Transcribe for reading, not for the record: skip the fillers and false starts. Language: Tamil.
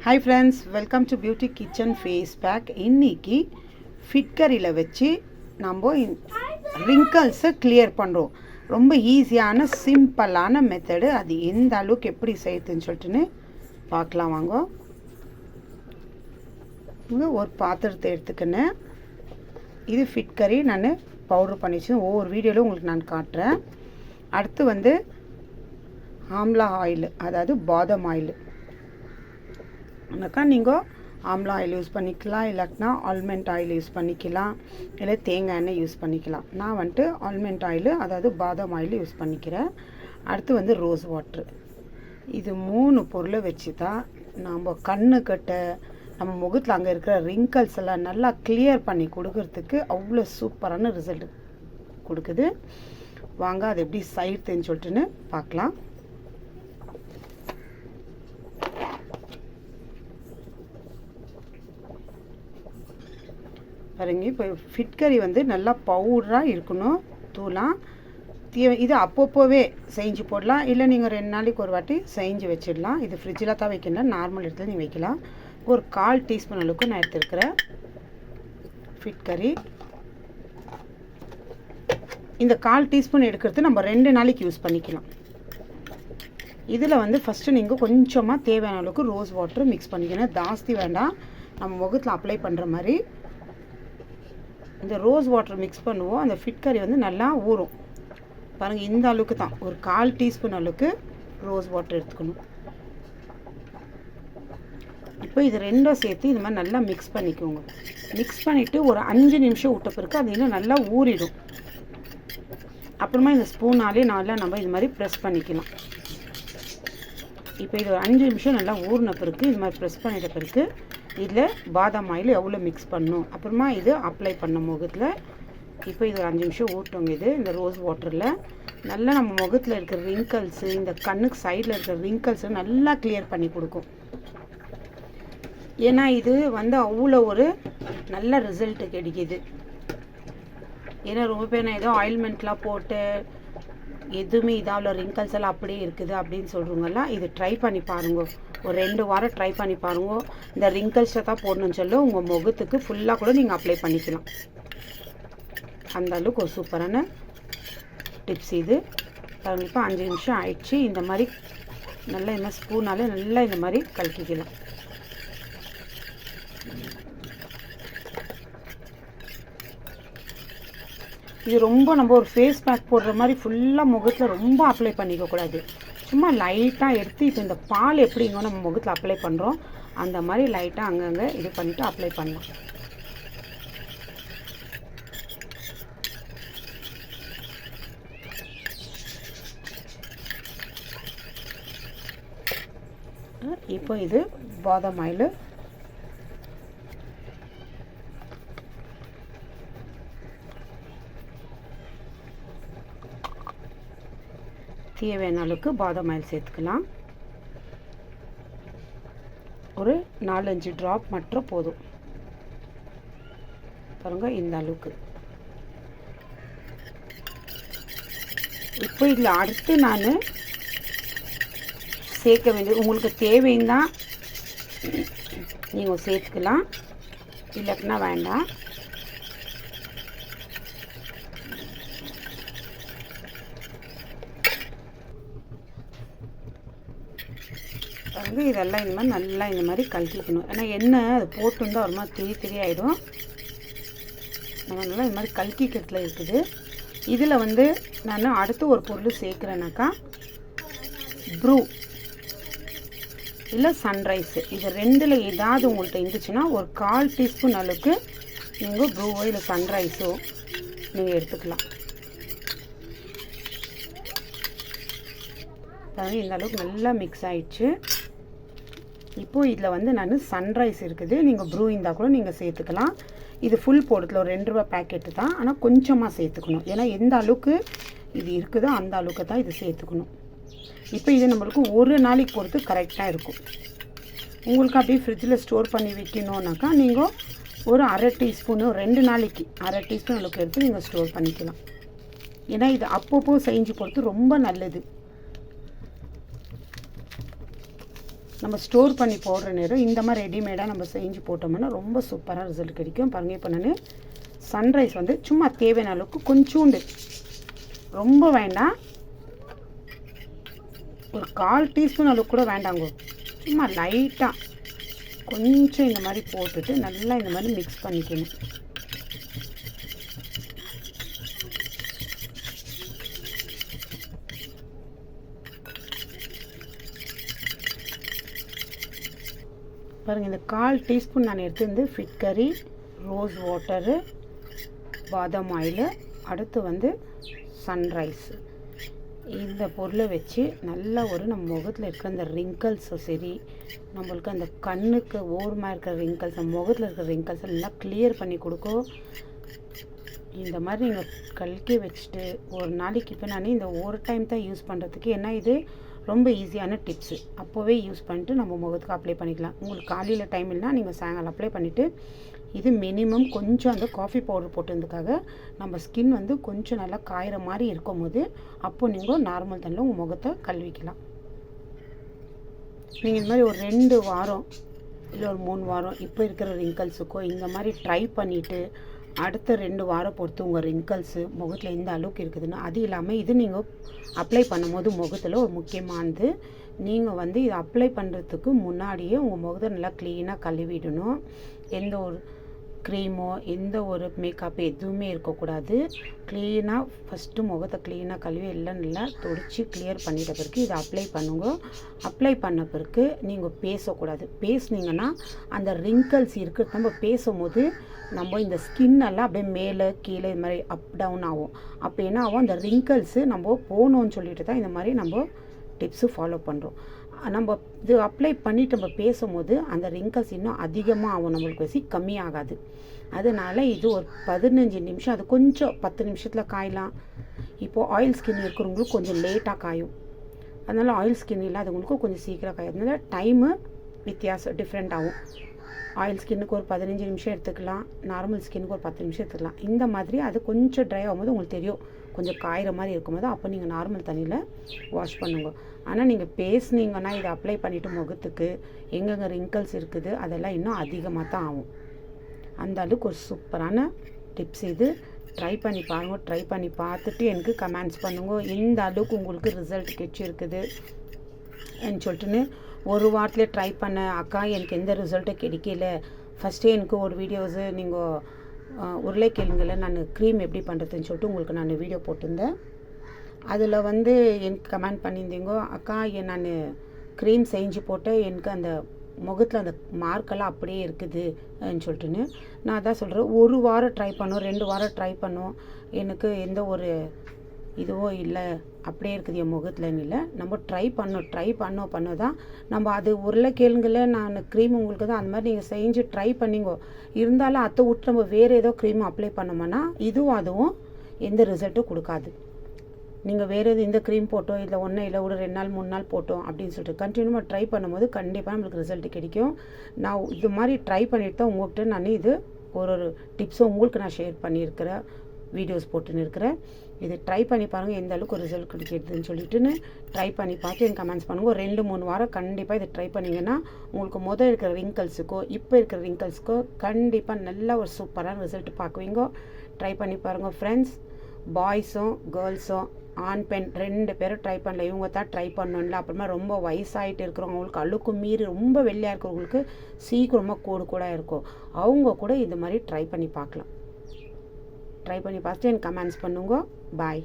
Hi friends, welcome to beauty kitchen face pack. இன்றைக்கி ஃபிட்கரியில் வச்சு நம்ம ரிங்கிள்ஸை கிளியர் பண்ணுறோம். ரொம்ப ஈஸியான சிம்பிளான மெத்தடு. அது எந்த அளவுக்கு எப்படி செய்யுதுன்னு சொல்லிட்டுன்னு பார்க்கலாம் வாங்க. ஒரு பாத்திரத்தை எடுத்துக்கினேன். இது ஃபிட்கரி நான் பவுடர் பண்ணிச்சு. ஒவ்வொரு வீடியோவில் உங்களுக்கு நான் காட்டுறேன். அடுத்து ஆம்லா ஆயில், அதாவது பாதாம் ஆயில். அக்கா நீங்கள் ஆம்லா ஆயில் யூஸ் பண்ணிக்கலாம், இல்லாட்டினா ஆல்மண்ட் ஆயில் யூஸ் பண்ணிக்கலாம், இல்லை தேங்காய் எண்ணெய் யூஸ் பண்ணிக்கலாம். நான் ஆல்மண்ட் ஆயில், அதாவது பாதாம் ஆயில் யூஸ் பண்ணிக்கிறேன். அடுத்து ரோஸ் வாட்ரு. இது 3 பொருளை வச்சு தான் நம்ம கண்ணுக்கிட்ட நம்ம முகத்தில் அங்கே இருக்கிற ரிங்கிள்ஸ் எல்லாம் நல்லா கிளியர் பண்ணி கொடுக்கறதுக்கு அவ்வளோ சூப்பரான ரிசல்ட் கொடுக்குது. வாங்க அது எப்படி செய்யுதுன்னு சொல்லிட்டுன்னு பார்க்கலாம். பாருங்க, இப்போ ஃபிட்கரி நல்லா பவுடராக இருக்கணும், தூளாக. இது அப்பப்போவே செஞ்சு போடலாம், இல்லை நீங்கள் 2 நாளைக்கு ஒரு வாட்டி செஞ்சு வச்சிடலாம். இது ஃப்ரிட்ஜில் தான் வைக்கணும், நார்மல் இடத்துல நீங்கள் வைக்கலாம். ஒரு 1/4 டீஸ்பூன் அளவுக்கு நான் எடுத்துருக்கிறேன் ஃபிட்கரி. இந்த 1/4 டீஸ்பூன் எடுக்கிறது நம்ம 2 நாளைக்கு யூஸ் பண்ணிக்கலாம். இதில் ஃபஸ்ட்டு நீங்கள் கொஞ்சமாக தேவையான அளவுக்கு ரோஸ் வாட்டர் மிக்ஸ் பண்ணிக்கணும். ஜாஸ்தி வேண்டாம், நம்ம முகத்தில் அப்ளை பண்ணுற மாதிரி. இந்த ரோஸ் வாட்டர் மிக்ஸ் பண்ணுவோம், அந்த ஃபிட்கரி நல்லா ஊறும். பாருங்கள், இந்த அளவுக்கு தான், ஒரு 1/4 டீஸ்பூன் அளவுக்கு ரோஸ் வாட்டர் எடுத்துக்கணும். இப்போ இது ரெண்டும் சேர்த்து இது மாதிரி நல்லா மிக்ஸ் பண்ணிக்கோங்க. மிக்ஸ் பண்ணிவிட்டு ஒரு 5 நிமிஷம் விட்ட பிறகு அது இன்னும் நல்லா ஊறிடும். அப்புறமா இந்த ஸ்பூனாலே நம்ம இது மாதிரி ப்ரெஸ் பண்ணிக்கலாம். இப்போ இது ஒரு 5 நிமிஷம் நல்லா ஊறின பிறகு இது மாதிரி ப்ரெஸ் பண்ணிட்ட பிறகு இதில் பாதாம் ஆயில் எவ்வளோ மிக்ஸ் பண்ணணும், அப்புறமா இது அப்ளை பண்ண முகத்தில். இப்போ இது ஒரு 5 நிமிஷம் ஊட்டோங்க. இது இந்த ரோஸ் வாட்டரில் நல்லா நம்ம முகத்தில் இருக்கிற ரிங்கிள்ஸு, இந்த கண்ணுக்கு சைடில் இருக்கிற ரிங்கிள்ஸு நல்லா கிளியர் பண்ணி கொடுக்கும். ஏன்னா இது அவ்வளோ ஒரு நல்ல ரிசல்ட்டு கிடைக்கிது. ஏன்னா ரொம்ப பேர் ஏதோ ஆயில்மெண்ட்லாம் போட்டு எதுவுமே இதாவில் ரிங்கிள்ஸ் எல்லாம் அப்படியே இருக்குது அப்படின்னு சொல்கிறவங்கெல்லாம் இது ட்ரை பண்ணி பாருங்க. ஒரு 2 வாரம் ட்ரை பண்ணி பாருங்க. இந்த ரிங்கிள்ஸை தான் போடணும்னு சொல்ல உங்கள் முகத்துக்கு ஃபுல்லாக கூட நீங்கள் அப்ளை பண்ணிக்கலாம். அந்த அளவுக்கு ஒரு சூப்பரான டிப்ஸ் இது. இப்போ 5 நிமிஷம் ஆயிடுச்சு. இந்த மாதிரி நல்லா இந்த ஸ்பூனாலே நல்லா இந்த மாதிரி கலக்கிக்கலாம். இது ரொம்ப நம்ம ஒரு ஃபேஸ் பேக் போடுற மாதிரி ஃபுல்லாக முகத்தில் ரொம்ப அப்ளை பண்ணிக்கக்கூடாது. சும்மா லைட்டாக எடுத்து, இப்போ இந்த பால் எப்படிங்க நம்ம முகத்தில் அப்ளை பண்ணுறோம் அந்த மாதிரி லைட்டாக அங்கங்கே இது பண்ணிவிட்டு அப்ளை பண்ணலாம். இப்போ இது பாதாம் ஆயில். தேவையான அளவுக்கு பாதாம் ஆயில் சேர்த்துக்கலாம். ஒரு 4-5 ட்ராப் மட்டும் போதும். பாருங்க, இந்த அளவுக்கு. இப்போ இதில் அடுத்து நான் சேர்க்க வேண்டியது, உங்களுக்கு தேவைன்னா நீங்கள் சேர்த்துக்கலாம், இல்லைன்னா வேண்டாம். இதெல்லாம் இந்த மாதிரி நல்லா இந்த மாதிரி கலக்கிக்கணும். ஏன்னா எண்ணெய் அது போட்டுருந்தால் ஒரு மாதிரி திரி ஆகிடும். நம்ம நல்லா இந்த மாதிரி கலக்கிக்கிறதுல இருக்குது. இதில் நான் அடுத்து ஒரு பொருள் சேர்க்குறேன்னாக்கா ப்ரூ இல்லை சன்ரைஸு. இது 2ல் ஏதாவது உங்கள்கிட்ட இருந்துச்சுன்னா ஒரு 1/4 டீஸ்பூன் அளவுக்கு நீங்கள் ப்ரூவோ இல்லை சன்ரைஸோ நீங்கள் எடுத்துக்கலாம். இந்த அளவுக்கு நல்லா மிக்ஸ் ஆகிடுச்சு. இப்போது இதில் நான் சன்ரைஸ் இருக்குது, நீங்கள் ப்ரூ இருந்தால் கூட நீங்கள் சேர்த்துக்கலாம். இது ஃபுல் போடுறதுல ஒரு 2 ரூபா பேக்கெட்டு தான், ஆனால் கொஞ்சமாக சேர்த்துக்கணும். ஏன்னா எந்த அளவுக்கு இது இருக்குதோ அந்த அளவுக்கு தான் இது சேர்த்துக்கணும். இப்போ இது நம்மளுக்கு ஒரு நாளைக்கு பொறுத்து கரெக்டாக இருக்கும். உங்களுக்கு அப்படியே ஃப்ரிட்ஜில் ஸ்டோர் பண்ணி வைக்கணுன்னாக்கா நீங்கள் ஒரு 1/2 டீஸ்பூனு 2 நாளைக்கு 1/2 டீஸ்பூன் அளவுக்கு எடுத்து நீங்கள் ஸ்டோர் பண்ணிக்கலாம். ஏன்னா இது அப்பப்போ செஞ்சு பொறுத்து ரொம்ப நல்லது. நம்ம ஸ்டோர் பண்ணி போடுற நேரம் இந்த மாதிரி ரெடிமேடாக நம்ம செஞ்சு போட்டோம்னா ரொம்ப சூப்பராக ரிசல்ட் கிடைக்கும். பாருங்கள், இப்போ நான் சன்ரைஸ் வந்து சும்மா தேவையான அளவுக்கு கொஞ்சோண்டு, ரொம்ப வேண்டாம், ஒரு 1/4 டீஸ்பூன் அளவுக்கு கூட வேண்டாங்க, சும்மா லைட்டாக கொஞ்சம் இந்த மாதிரி போட்டுட்டு நல்லா இந்த மாதிரி மிக்ஸ் பண்ணிக்கணும். பாருங்கள், இந்த 1/4 டீஸ்பூன் நான் எடுத்து ஃபிட் கறி, ரோஸ் வாட்டரு, பாதாம் ஆயில், அடுத்து வந்து சன்ரைஸ், இந்த பொருளை வச்சு நல்லா ஒரு நம்ம முகத்தில் இருக்கிற அந்த ரிங்கிள்ஸும் சரி, நம்மளுக்கு அந்த கண்ணுக்கு ஓரமாக இருக்கிற ரிங்கிள்ஸ், நம்ம முகத்தில் இருக்கிற ரிங்கிள்ஸ் நல்லா கிளியர் பண்ணி கொடுக்கும். இந்த மாதிரி நீங்கள் கல்கி வச்சுட்டு ஒரு நாளைக்கு, இப்போ நான் இந்த ஒரு டைம் தான் யூஸ் பண்ணுறதுக்கு, ஏன்னா இது ரொம்ப ஈஸியான டிப்ஸு, அப்போவே யூஸ் பண்ணிட்டு நம்ம முகத்துக்கு அப்ளை பண்ணிக்கலாம். உங்களுக்கு காலையில் டைம் இல்லைனா நீங்கள் சாயங்காலம் அப்ளை பண்ணிவிட்டு, இது மினிமம் கொஞ்சம் அந்த காஃபி பவுடர் போட்டதுக்காக நம்ம ஸ்கின் வந்து கொஞ்சம் நல்லா காயிற மாதிரி இருக்கும் போது, அப்போது நீங்கள் நார்மல் தண்ணியில் உங்கள் முகத்தை கழுவிக்கலாம். நீங்கள் இந்த மாதிரி ஒரு 2 வாரம் இல்லை ஒரு 3 வாரம் இப்போ இருக்கிற ரிங்கிள்ஸுக்கோ இந்த மாதிரி ட்ரை பண்ணிவிட்டு, அடுத்த 2 வாரம் பொறுத்து உங்கள் ரிங்கிள்ஸு முகத்தில் எந்த அளவுக்கு இருக்குதுன்னு, அது இல்லாமல் இது நீங்கள் அப்ளை பண்ணும்போது முகத்தில் ஒரு முக்கியமானது, நீங்கள் வந்து இதை அப்ளை பண்ணுறதுக்கு முன்னாடியே உங்கள் முகத்தை நல்லா க்ளீனாக கழுவிடணும். எந்த ஒரு க்ரீமோ எந்த ஒரு மேக்கப் எதுவுமே இருக்கக்கூடாது. க்ளீனாக ஃபஸ்ட்டு முகத்தை க்ளீனாக கழுவி எல்லாம் நல்லா தொடச்சி கிளியர் பண்ணிட்ட பிறகு இதை அப்ளை பண்ணுங்க. அப்ளை பண்ண பிறகு நீங்கள் பேசக்கூடாது. பேசுனீங்கன்னா அந்த ரிங்கிள்ஸ் இருக்குது, நம்ம பேசும்போது நம்ம இந்த ஸ்கின்னெல்லாம் அப்படியே மேலே கீழே இது மாதிரி அப் டவுன் ஆகும். அப்போ என்ன ஆகும், அந்த ரிங்கிள்ஸு நம்ம போகணுன்னு சொல்லிட்டு தான் இந்த மாதிரி நம்ம டிப்ஸு ஃபாலோ பண்ணுறோம். நம்ம இது அப்ளை பண்ணிவிட்டு நம்ம பேசும்போது அந்த ரிங்கிள்ஸ் இன்னும் அதிகமாக ஆகும், நம்மளுக்கு வசி கம்மியாகாது. அதனால் இது ஒரு 15 நிமிஷம், அது கொஞ்சம் 10 நிமிஷத்தில் காயலாம். இப்போது ஆயில் ஸ்கின் இருக்கிறவங்களுக்கு கொஞ்சம் லேட்டாக காயும், அதனால் ஆயில் ஸ்கின் இல்லாதவங்களுக்கும் கொஞ்சம் சீக்கிரம் காயும். அதனால் டைமு வித்தியாசம் டிஃப்ரெண்ட் ஆகும். ஆயில் ஸ்கின்னுக்கு ஒரு 15 நிமிஷம் எடுத்துக்கலாம், நார்மல் ஸ்கின்னுக்கு ஒரு 10 நிமிஷம் எடுத்துக்கலாம். இந்த மாதிரி அது கொஞ்சம் ட்ரை ஆகும்போது உங்களுக்கு தெரியும், கொஞ்சம் காயிற மாதிரி இருக்கும்போது அப்போ நீங்கள் நார்மல் தண்ணியில் வாஷ் பண்ணுங்க. ஆனால் நீங்கள் பேசுனீங்கன்னா இதை அப்ளை பண்ணிவிட்டு முகத்துக்கு எங்கெங்கே ரிங்கிள்ஸ் இருக்குது அதெல்லாம் இன்னும் அதிகமாக தான் ஆகும். அந்த அளவுக்கு ஒரு சூப்பரான டிப்ஸ் இது. ட்ரை பண்ணி பாருங்கள். ட்ரை பண்ணி பார்த்துட்டு எனக்கு கமெண்ட்ஸ் பண்ணுங்க, எந்த அளவுக்கு உங்களுக்கு ரிசல்ட் கிடைச்சிருக்குது சொல்லிட்டுன்னு. ஒரு வாரத்திலே ட்ரை பண்ண அக்கா எனக்கு எந்த ரிசல்ட்டும் கிடைக்கல, ஃபஸ்ட்டே எனக்கு ஒரு வீடியோஸு நீங்கள் உருளைக்கிழங்குல நான் க்ரீம் எப்படி பண்ணுறதுன்னு சொல்லிட்டு உங்களுக்கு நான் வீடியோ போட்டிருந்தேன். அதில் வந்து எனக்கு கமெண்ட் பண்ணியிருந்தீங்க, அக்கா நான் க்ரீம் செஞ்சு போட்டு எனக்கு அந்த முகத்தில் அந்த மார்க்கெல்லாம் அப்படியே இருக்குதுன்னு சொல்லிட்டுன்னு. நான் அதான் சொல்கிறேன், ஒரு வாரம் ட்ரை பண்ணோம், 2 வாரம் ட்ரை பண்ணோம், எனக்கு எந்த ஒரு இதுவோ இல்லை, அப்படியே இருக்குது என் முகத்துலன்னு இல்லை. நம்ம ட்ரை பண்ண தான் நம்ம அது உருளைக்கிழங்குல நான் க்ரீம் உங்களுக்கு தான் அந்த மாதிரி நீங்கள் செஞ்சு ட்ரை பண்ணிங்கோ. இருந்தாலும் அதை விட்டு நம்ம வேறு ஏதோ க்ரீம் அப்ளை பண்ணோம்னா இதுவும் அதுவும் எந்த ரிசல்ட்டும் கொடுக்காது. நீங்கள் வேறு எது இந்த க்ரீம் போட்டோம் இல்லை ஒன்றும் இல்லை ஒரு 2 நாள் 3 நாள் போட்டோம் அப்படின்னு சொல்லிட்டு கண்டினியூவாக ட்ரை பண்ணும்போது கண்டிப்பாக நம்மளுக்கு ரிசல்ட் கிடைக்கும். நான் இது மாதிரி ட்ரை பண்ணிட்டு தான் உங்கள்கிட்ட நான் இது ஒரு டிப்ஸும் உங்களுக்கு நான் ஷேர் பண்ணியிருக்கிறேன், வீடியோஸ் போட்டுன்னு இருக்கிறேன். இது ட்ரை பண்ணி பாருங்கள் எந்த அளவுக்கு ஒரு ரிசல்ட் கிடைக்கிதுன்னு சொல்லிட்டுன்னு. ட்ரை பண்ணி பார்த்து எனக்கு கமெண்ட்ஸ் பண்ணுங்கள். ஒரு 2-3 வாரம் கண்டிப்பாக இதை ட்ரை பண்ணிங்கன்னா உங்களுக்கு முதல் இருக்கிற ரிங்கிள்ஸுக்கோ இப்போ இருக்கிற ரிங்கிள்ஸுக்கோ கண்டிப்பாக நல்ல ஒரு சூப்பரான ரிசல்ட் பார்க்குவீங்க. ட்ரை பண்ணி பாருங்கள் ஃப்ரெண்ட்ஸ். பாய்ஸும் கேர்ள்ஸும் ஆண் பெண் 2 பேரும் ட்ரை பண்ணல, இவங்க தான் ட்ரை பண்ணணும்ல. அப்புறமா ரொம்ப வயசாகிட்டு இருக்கிறவங்களுக்கு அழுக்கு மீறி ரொம்ப வெள்ளையாக இருக்கிறவங்களுக்கு சீக்கிரமாக கூட இருக்கும், அவங்க கூட இந்த மாதிரி ட்ரை பண்ணி பார்க்கலாம். ட்ரை பண்ணி பார்த்துட்டு எனக்கு கமெண்ட்ஸ் பண்ணுங்க. பாய்.